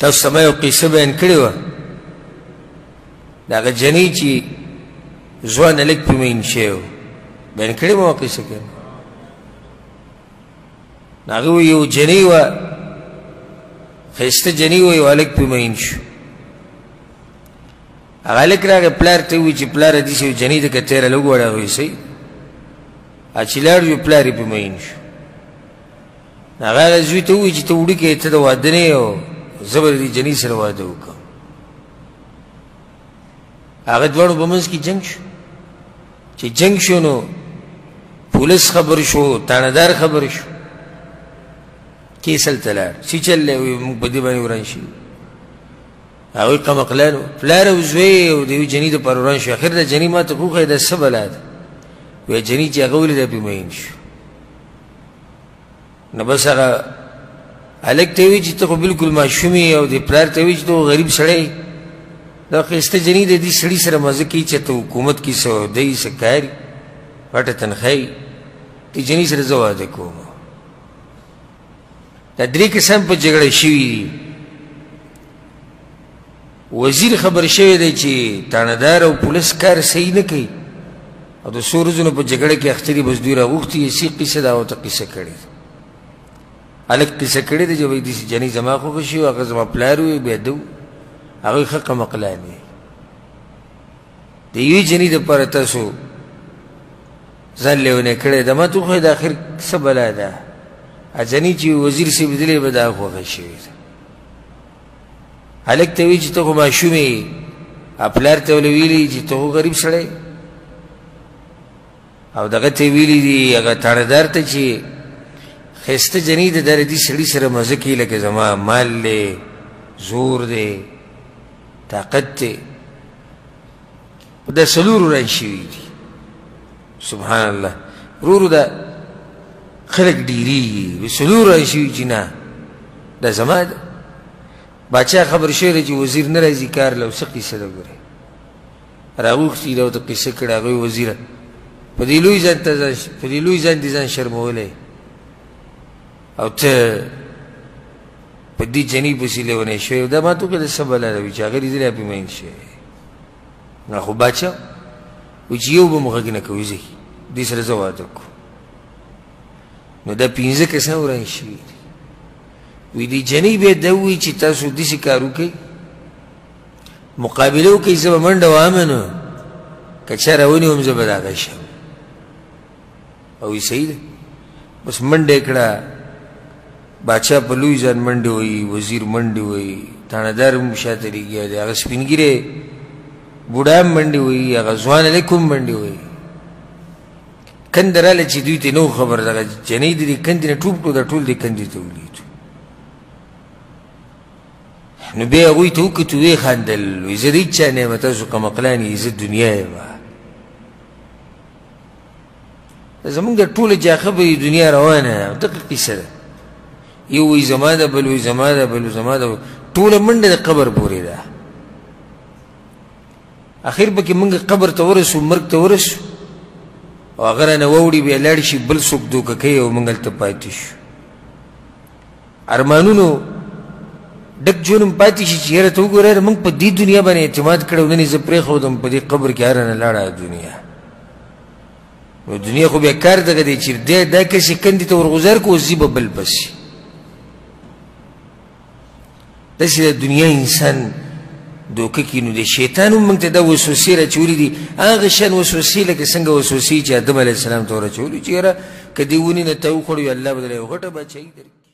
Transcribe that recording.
تاسو ته ما یو قصه بیان کړې وه د هغه جنۍ چې ځوان هلک پرې مین شوی و بیان کړې مو قصه کې هغه وایي یو جنۍ وه ښایسته جنۍ وه یو هلک پرې مین شو هغه هلک راغی پلار ته ووایي چې پلاره داسې یو جنۍ ده که تېره لږ وړه هغه وایي صحیح چې لاړ شو پلار یې پرې مین شو هغه هغه زوی ته ووایي چې ته وړوکی ته د واده نه یې او زه به د دې جنۍ سره واده وکړم هغه دواړو په منځ کې جنګ شو چې جنګ شو نو پولیس خبر شو تاڼهدار خبر شو کیس هلته لاړ څه چل دی وایي موږ په دې باندې وران شوي هغوی قمقلان و پلار او زوی او د یوې جنۍ دپاره وران شو اخر د جنۍ ما ته وښیه دا څه بلا ده وایي جنۍ چې هغه ولیده پرې مین شو نو بس هغه هلک ته وایي چې ته خو بلکل ماشوم یې او دې پلار ته وایي چې ته خو غریب سړی دا ښایسته جنۍ د دې سړي سره مزه کوي چې ته حکومت کې څه عهده څه کار پټه تنخواه دې جنۍ سره زه واده کوم دا درې کسان په جګړه شوي دي وزیر خبر شوی دی چې تاڼهدار او پولیس کار صحیح نه کوي او د څو ورځو نه په جګړه کې اخته دي بس دوی راغوښتي یې قصه دا ورته قصه کړې ده هلک قصه کړې ده چې وایي داسې جنۍ زما خوښه شي هغه زما پلار وي بیا ده هغوی ښه قمقلان وي د یوې جنۍ دپاره تاسو ځان لیونی کړی ده ما ته وښیه د اخر څه بلا ده جنۍ چې وزیر صاحب لیدلی به دا خوښه شوې ده هلک ته وایي چې ته خو ماشوم یې پلار ته ولې ویلي چې ته خو غریب سړی او دغه ته ویلي دي هغه تاڼهدار ته چې ښایسته جنۍ ده دا د دې سړي سره مزه کوي لکه زما مال دی زور دی طاقت دی دا څلور وران شوي دي سبحان الله ورورو دا خلک ډېرېږي څلور وران شوي چې نه دا زما ده باچا خبر شوی دی چې وزیر نه راځي کار له څه قصه ده ګورې راغوښتي دا ورته قصه کړې هغوی وزیره په دې لوی ځان دې ځان شرمولی او ته په دې جنۍ پسې لیونی شوی دا ما ته وکړه د څه بلا ده وایي چې هغه لیدلی پرې مین شوی نه خو باچا وایي چې یو به مو غږ نه کوي ځئ دې سره زه واده کړو نو دا 15 کسان وران شوي دي وی دی جنۍ بیا دا ووایي چې تاسو داسې کار وکئ مقابله وکئ زه به منډه وهمه نو که چا راونیوم زه به د هغه شم او وی صحیح ده بس منډه یې کړه باچا په لوی ځان منډې وایي وزیر منډې وایي تاڼهدار هم شاته لګیا دی هغه سپین ږیری بوډا هم منډې وایي هغه ځوان هلک هم منډې وایي کنده راله چې دوی ته نه خبر دغه جنۍ د دې کندې نه ټوپ کړو دا ټول دې کندې ته ولیدو نو بیا هغوی ته وکتو ویې خندل وایي زه د هېچ چا نه یم تاسو قمقلان یې زه دنیا یم زمونږ د ټوله جاخه به یې دنیا روانه دغه قصه ده یو وایي زما ده بل وایي زما ده بل زما ده ټوله منډه د قبر پورې ده اخر پکې موږ قبر ته ورسو مرګ ته ورسو او هغه رانه واوړي بیا لاړ شي بل څوک دوکه کوي او موږ هلته پاتې شو ارمانونو ډک ژوند هم پاتې شي چې یاره ته وګوره موږ په دې دنیا باندې اعتماد کړی او نن یې زه پرېښودم په دې قبر کې هر رانه لاړه دنیا نو دنیا خو بیا کار دغه دی چې دا کسې کندې ته ورغوزار کړو اوس ځي به بل پسې داسې د دنیا انسان دوکه کړي نو د شیطان هم موږ ته دا وسوسې راچولي دي هغه شان وسوسې لکه څنګه وسوسې چې آدم علیه السلام ته ورچولي چې یاره که دې ونې نه ته وخوړو الله به درله یو غټه بادشاهي درکړي